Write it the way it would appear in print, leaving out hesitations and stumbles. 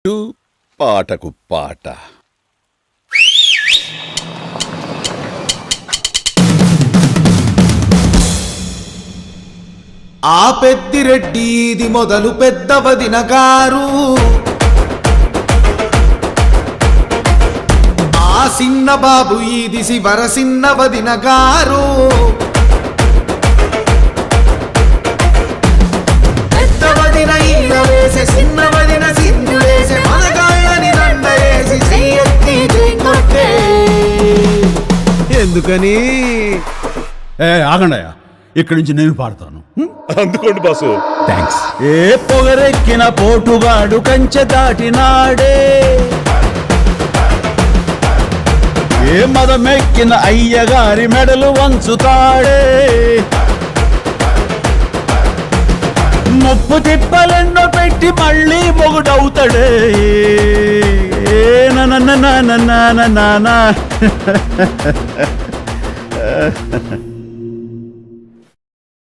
అన్నట్టు పాటకు పాట. ఆ పెద్దిరెడ్డి ఇది మొదలు పెద్ద వదిన గారు, ఆ సిన్న బాబు ఇది శివర సిన్న వదిన గారు. పెద్ద వదిన ఈల వేసే సిన్న వదిన సింధు వేసే మనగాళ్ళని దండేసి చెయ్యెత్తి కొట్టే. ఎందుకని? ఆగండయ్యా, ఇక్కడి నుంచి నేను పాడతాను. అందుకోండి బాసు. థ్యాంక్స్. ఏ పొగరెక్కిన పోటుగాడు కంచె దాటినాడే, ఏ మదమెక్కిన అయ్యగారి మెడలు వంచుతాడే, ముప్పు తిప్పలెన్నో పెట్టి మళ్ళీ మొగుడవుతాడే. నానా